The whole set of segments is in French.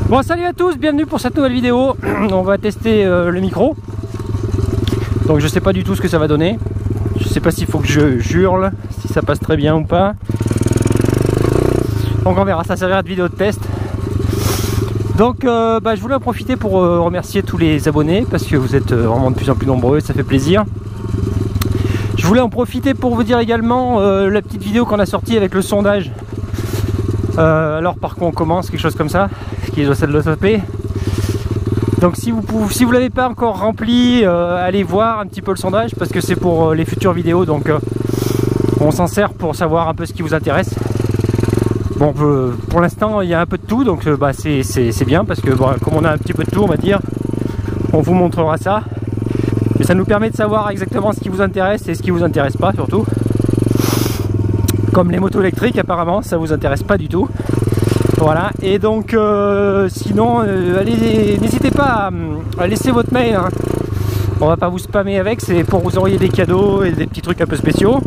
Bon, salut à tous, bienvenue pour cette nouvelle vidéo. On va tester le micro. Donc je sais pas du tout ce que ça va donner. Je sais pas s'il faut que je hurle, si ça passe très bien ou pas. Donc on verra, ça servira de vidéo de test. Donc je voulais en profiter pour remercier tous les abonnés parce que vous êtes vraiment de plus en plus nombreux, ça fait plaisir. Je voulais en profiter pour vous dire également la petite vidéo qu'on a sortie avec le sondage. Alors par quoi on commence, quelque chose comme ça, qui doit le taper. Donc si vous l'avez pas encore rempli, allez voir un petit peu le sondage parce que c'est pour les futures vidéos. Donc on s'en sert pour savoir un peu ce qui vous intéresse. Bon, pour l'instant il y a un peu de tout, donc c'est bien parce que comme on a un petit peu de tout, on va dire, on vous montrera ça. Mais ça nous permet de savoir exactement ce qui vous intéresse et ce qui vous intéresse pas surtout. Comme les motos électriques, apparemment ça vous intéresse pas du tout. Voilà, et donc sinon n'hésitez pas à laisser votre mail, hein. On va pas vous spammer avec, c'est pour vous envoyer des cadeaux et des petits trucs un peu spéciaux.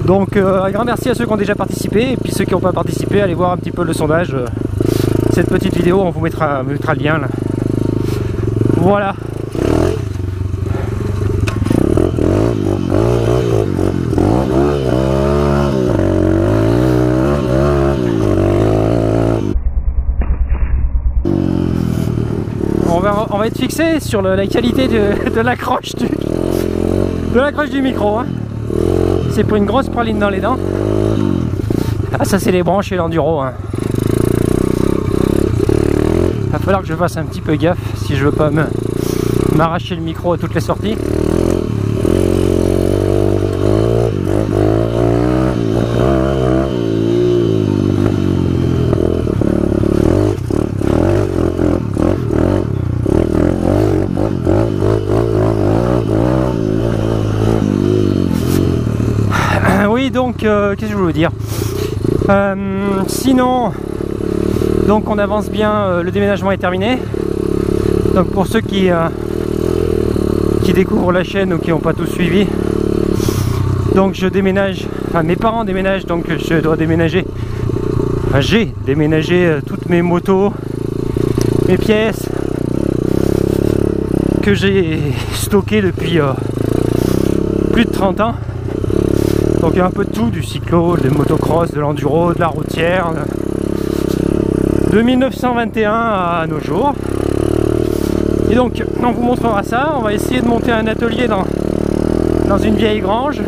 Donc un grand merci à ceux qui ont déjà participé, et puis ceux qui n'ont pas participé, allez voir un petit peu le sondage. Cette petite vidéo, on vous mettra le lien là. Voilà. On va être fixé sur la qualité de l'accroche du micro, hein. C'est pour une grosse praline dans les dents. Ah, ça c'est les branches et l'enduro, hein. Va falloir que je fasse un petit peu gaffe si je veux pas m'arracher le micro à toutes les sorties. Oui, donc qu'est-ce que je voulais vous dire, sinon donc on avance bien, le déménagement est terminé. Donc pour ceux qui découvrent la chaîne ou qui n'ont pas tout suivi, donc je déménage, enfin mes parents déménagent, donc je dois déménager, enfin, j'ai déménagé toutes mes motos, mes pièces que j'ai stockées depuis plus de 30 ans. Donc il y a un peu de tout, du cyclo, des motocross, de l'enduro, de la routière, de 1921 à nos jours. Et donc on vous montrera ça, on va essayer de monter un atelier dans une vieille grange.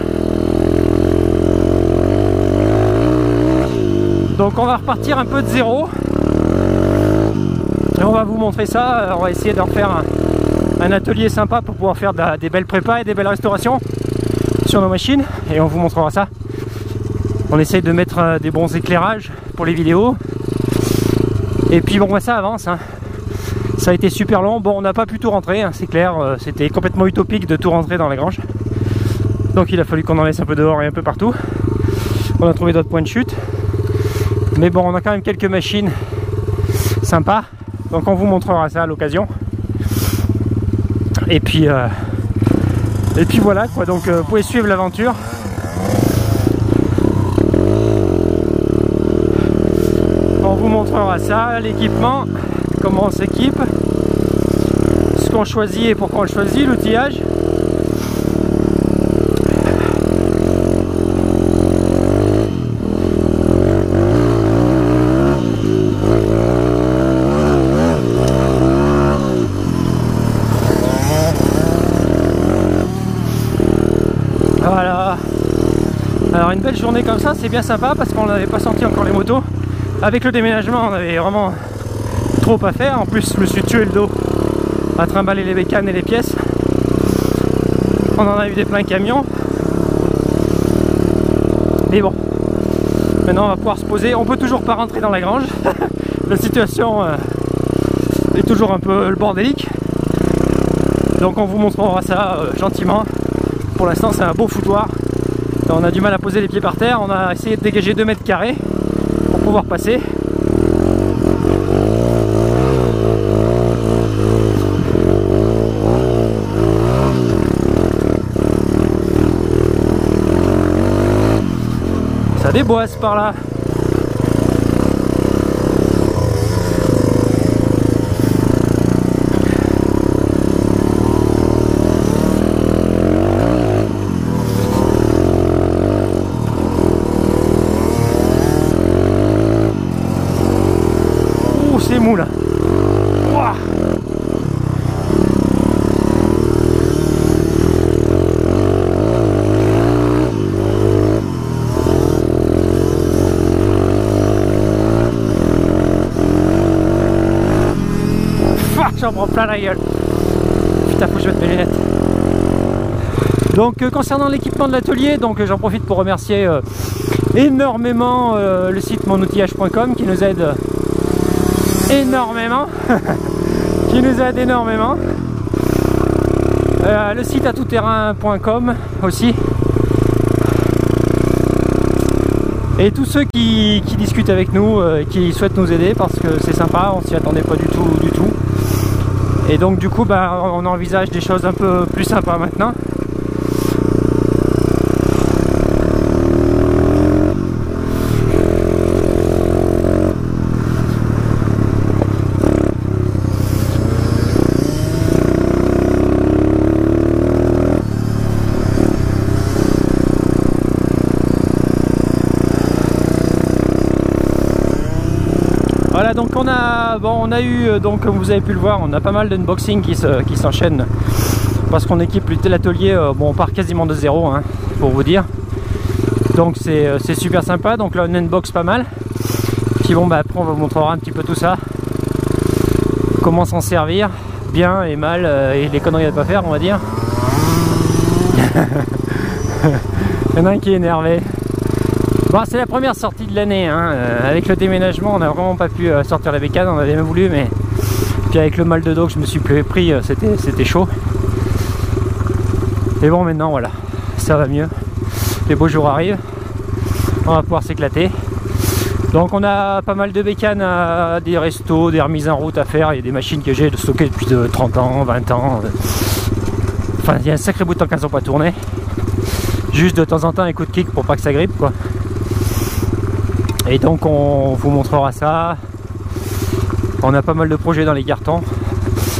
Donc on va repartir un peu de zéro. Et on va vous montrer ça, on va essayer d'en faire un atelier sympa pour pouvoir faire des belles prépas et des belles restaurations sur nos machines, et on vous montrera ça. On essaye de mettre des bons éclairages pour les vidéos, et puis bon, ça avance, hein. Ça a été super long. Bon, on n'a pas pu tout rentrer, hein, c'est clair, c'était complètement utopique de tout rentrer dans la grange, donc il a fallu qu'on en laisse un peu dehors et un peu partout. On a trouvé d'autres points de chute, mais bon, on a quand même quelques machines sympas, donc on vous montrera ça à l'occasion. Et puis voilà quoi, donc vous pouvez suivre l'aventure. On vous montrera ça, l'équipement, comment on s'équipe, ce qu'on choisit et pourquoi on le choisit, l'outillage. Voilà. Alors une belle journée comme ça, c'est bien sympa parce qu'on n'avait pas senti encore les motos. Avec le déménagement, on avait vraiment trop à faire. En plus, je me suis tué le dos à trimballer les bécanes et les pièces. On en a eu des pleins camions. Mais bon, maintenant on va pouvoir se poser. On peut toujours pas rentrer dans la grange. La situation est toujours un peu bordélique. Donc on vous montrera ça gentiment. Pour l'instant c'est un beau foutoir. On a du mal à poser les pieds par terre. On a essayé de dégager 2 mètres carrés pour pouvoir passer. Ça déboisse par là. mou là. Ouah. J'en prends plein la gueule. Putain, faut que je mette mes lunettes. Donc concernant l'équipement de l'atelier, donc j'en profite pour remercier énormément le site monoutillage.com qui nous aide énormément. Qui nous aide énormément. Le site atoutterrain.com aussi. Et tous ceux qui discutent avec nous, qui souhaitent nous aider parce que c'est sympa, on s'y attendait pas du tout. Et donc du coup bah, on envisage des choses un peu plus sympas maintenant. Voilà, donc on a eu, donc comme vous avez pu le voir, on a pas mal d'unboxing qui s'enchaînent parce qu'on équipe l'atelier, bon on part quasiment de zéro hein, pour vous dire. Donc c'est super sympa, donc là on unbox pas mal. Puis bon bah après on vous montrera un petit peu tout ça. Comment s'en servir, bien et mal, et les conneries à ne pas faire on va dire. Il y en a un qui est énervé. Bon, c'est la première sortie de l'année, hein. Avec le déménagement on n'a vraiment pas pu sortir la bécane, on avait même voulu, mais puis avec le mal de dos que je me suis pris, c'était chaud. Et bon maintenant voilà, ça va mieux, les beaux jours arrivent, on va pouvoir s'éclater. Donc on a pas mal de bécanes, des restos, des remises en route à faire, il y a des machines que j'ai stockées depuis de 30 ans, 20 ans, enfin il y a un sacré bout de temps qu'elles n'ont pas tourné. Juste de temps en temps un coup de kick pour pas que ça grippe quoi. Et donc on vous montrera ça. On a pas mal de projets dans les cartons.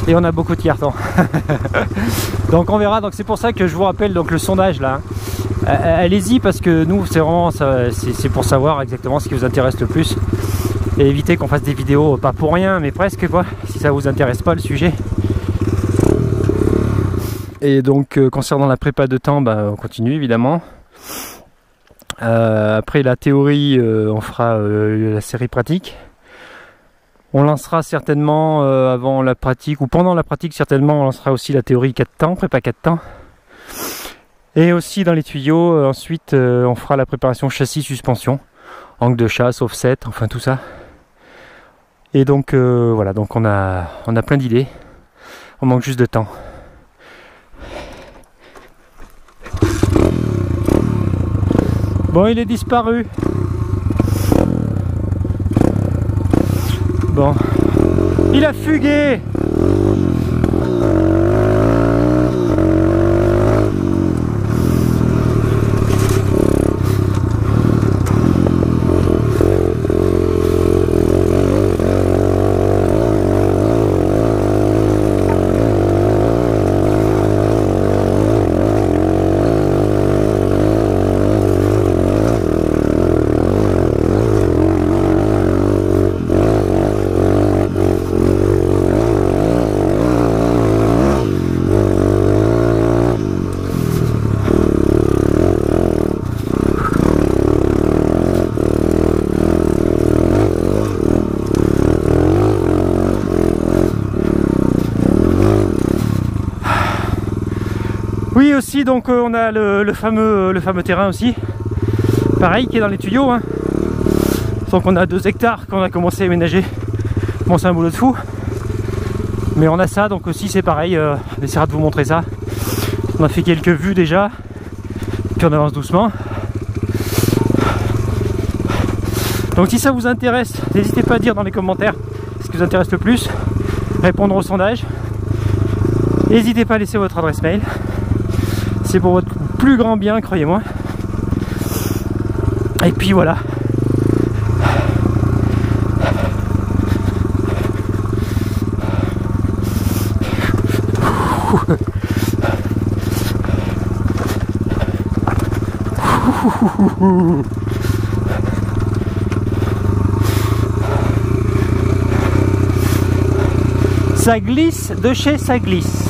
Et on a beaucoup de cartons. Donc on verra. Donc c'est pour ça que je vous rappelle donc le sondage là. Allez-y parce que nous c'est vraiment c'est pour savoir exactement ce qui vous intéresse le plus. Et éviter qu'on fasse des vidéos pas pour rien mais presque quoi. Si ça vous intéresse pas le sujet. Et donc concernant la prépa de temps, bah, on continue évidemment. Après la théorie, on fera la série pratique. On lancera certainement avant la pratique ou pendant la pratique certainement on lancera aussi la théorie 4 temps, prépa 4 temps. Et aussi dans les tuyaux, ensuite on fera la préparation châssis suspension, angle de chasse, offset, enfin tout ça. Et donc voilà, donc on a plein d'idées. On manque juste de temps. Bon, il est disparu. Bon, il a fugué. Oui aussi donc on a le fameux terrain aussi, pareil qui est dans les tuyaux hein. Donc on a 2 hectares qu'on a commencé à aménager. Bon c'est un boulot de fou. Mais on a ça donc aussi c'est pareil, on essaiera de vous montrer ça. On a fait quelques vues déjà. Puis on avance doucement. Donc si ça vous intéresse, n'hésitez pas à dire dans les commentaires ce qui vous intéresse le plus. Répondre au sondage. N'hésitez pas à laisser votre adresse mail. C'est pour votre plus grand bien, croyez-moi. Et puis voilà. Ça glisse de chez ça glisse.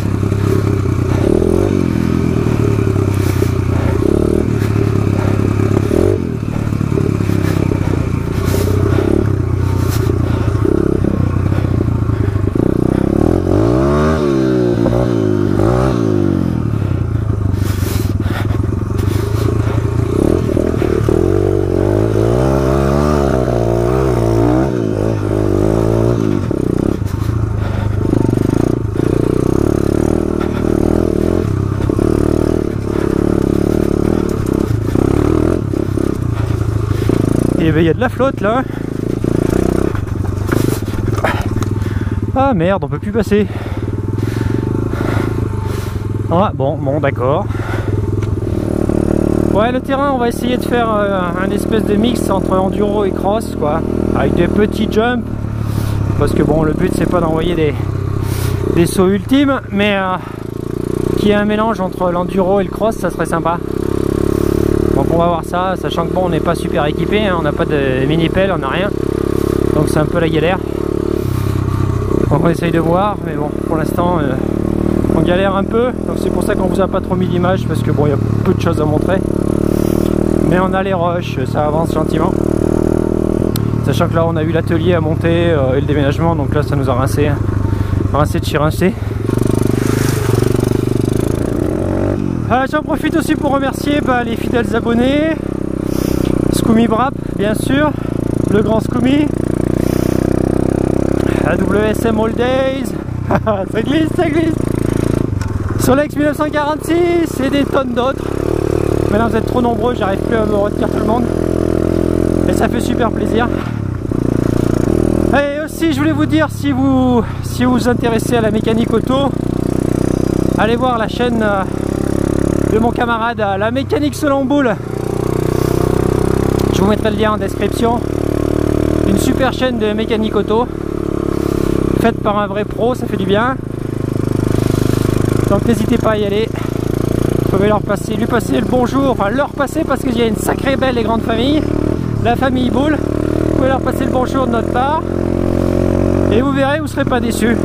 Et ben, il y a de la flotte là. Ah merde, on peut plus passer. Ah bon, d'accord. Ouais, le terrain, on va essayer de faire un espèce de mix entre enduro et cross, quoi, avec des petits jumps, parce que bon, le but c'est pas d'envoyer des sauts ultimes, mais qu'il y ait un mélange entre l'enduro et le cross, ça serait sympa. Donc on va voir ça, sachant que bon, on n'est pas super équipé, hein, on n'a pas de mini-pelle, on n'a rien, donc c'est un peu la galère. Donc on essaye de voir, mais bon, pour l'instant on galère un peu, donc c'est pour ça qu'on vous a pas trop mis d'image, parce que bon, il y a peu de choses à montrer, mais on a les rushs, ça avance gentiment, sachant que là on a eu l'atelier à monter et le déménagement, donc là ça nous a rincé de chez rincé. J'en profite aussi pour remercier les fidèles abonnés, Scoomy Brap bien sûr, le grand Scoomy, AWSM All Days, ça glisse, Solex 1946 et des tonnes d'autres. Maintenant vous êtes trop nombreux, j'arrive plus à me retenir tout le monde et ça fait super plaisir. Et aussi je voulais vous dire, si vous vous intéressez à la mécanique auto, allez voir la chaîne de mon camarade La Mécanique Selon Boule. Je vous mettrai le lien en description. Une super chaîne de mécanique auto faite par un vrai pro, ça fait du bien. Donc n'hésitez pas à y aller. Vous pouvez lui passer le bonjour, enfin leur passer, parce qu'il y a une sacrée belle et grande famille, la famille Boule. Vous pouvez leur passer le bonjour de notre part et vous verrez, vous ne serez pas déçus.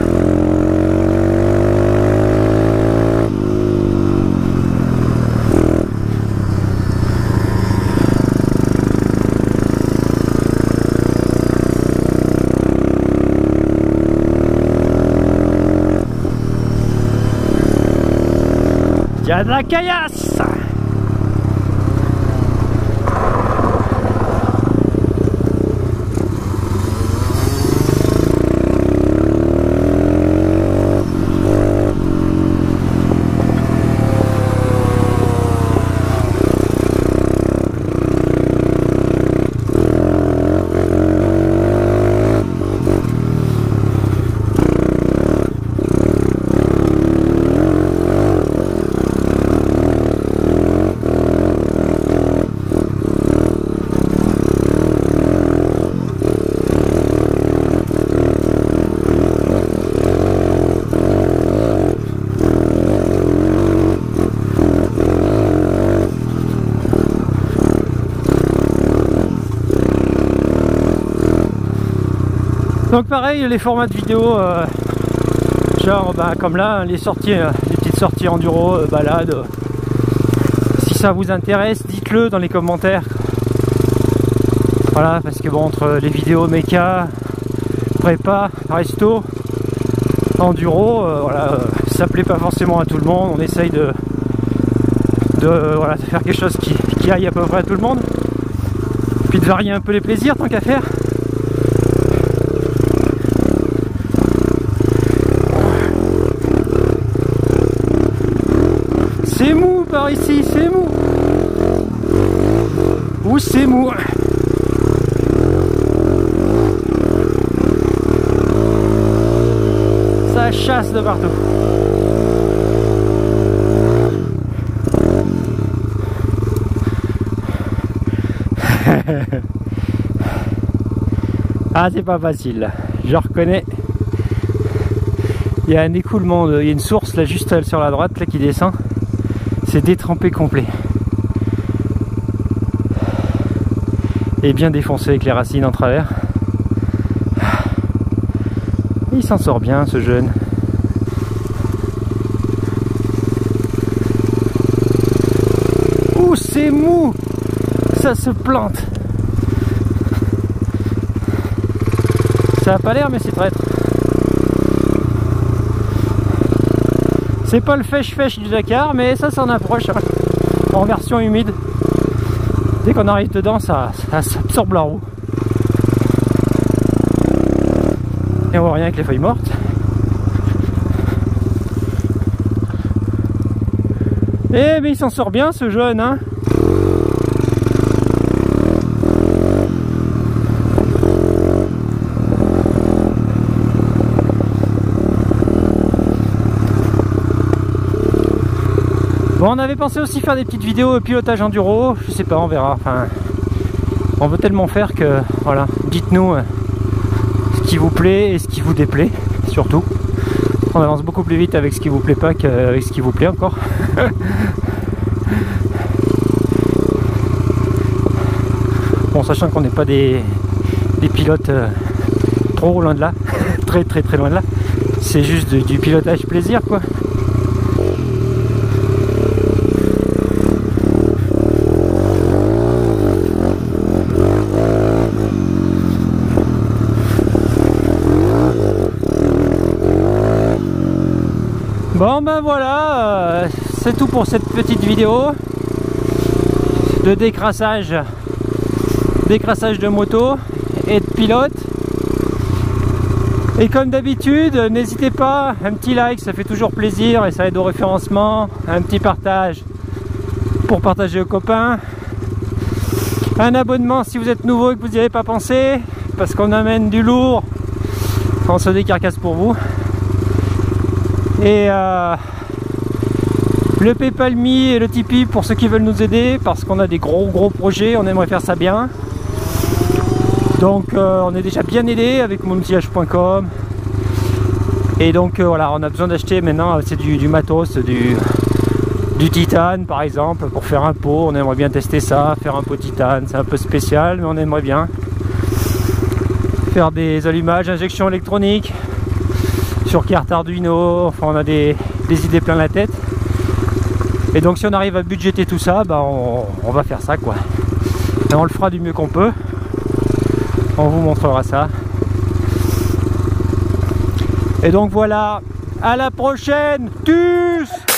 Il y a de la caillasse. Donc pareil, les formats de vidéo, genre comme là, les petites sorties enduro, balades. Si ça vous intéresse, dites-le dans les commentaires. Voilà, parce que bon, entre les vidéos méca, prépa, resto, enduro, voilà, ça plaît pas forcément à tout le monde. On essaye de faire quelque chose qui aille à peu près à tout le monde. Puis de varier un peu les plaisirs tant qu'à faire. C'est mou par ici, c'est mou. Ou c'est mou. Ça chasse de partout. Ah, c'est pas facile, je reconnais. Il y a un écoulement, il y a une source là juste sur la droite là qui descend. C'est détrempé complet. Et bien défoncé avec les racines en travers. Il s'en sort bien ce jeune. ça se plante. Ça a pas l'air mais c'est traître. C'est pas le fèche-fèche du Dakar mais ça s'en approche hein, en version humide. Dès qu'on arrive dedans ça absorbe la roue. Et on voit rien avec les feuilles mortes. Eh mais il s'en sort bien ce jeune hein. Bon, on avait pensé aussi faire des petites vidéos pilotage enduro, je sais pas, on verra. Enfin, on veut tellement faire que voilà, dites-nous ce qui vous plaît et ce qui vous déplaît surtout. On avance beaucoup plus vite avec ce qui vous plaît pas qu'avec ce qui vous plaît encore. Bon, sachant qu'on n'est pas des pilotes trop loin de là, très loin de là. C'est juste du pilotage plaisir quoi. Bon ben voilà, c'est tout pour cette petite vidéo de décrassage de moto et de pilote. Et comme d'habitude, n'hésitez pas, un petit like, ça fait toujours plaisir et ça aide au référencement, un petit partage pour partager aux copains, un abonnement si vous êtes nouveau et que vous n'y avez pas pensé, parce qu'on amène du lourd, on se décarcasse pour vous. Et le PayPal Me et le Tipeee pour ceux qui veulent nous aider parce qu'on a des gros projets, on aimerait faire ça bien. Donc on est déjà bien aidé avec monoutillage.com. Et donc voilà, on a besoin d'acheter maintenant, c'est du matos, du titane par exemple pour faire un pot. On aimerait bien tester ça, faire un pot titane, c'est un peu spécial mais on aimerait bien faire des allumages, injection électronique sur carte Arduino, enfin on a des idées plein la tête. Et donc si on arrive à budgéter tout ça, bah on va faire ça quoi. Et on le fera du mieux qu'on peut. On vous montrera ça. Et donc voilà, à la prochaine, tchuss!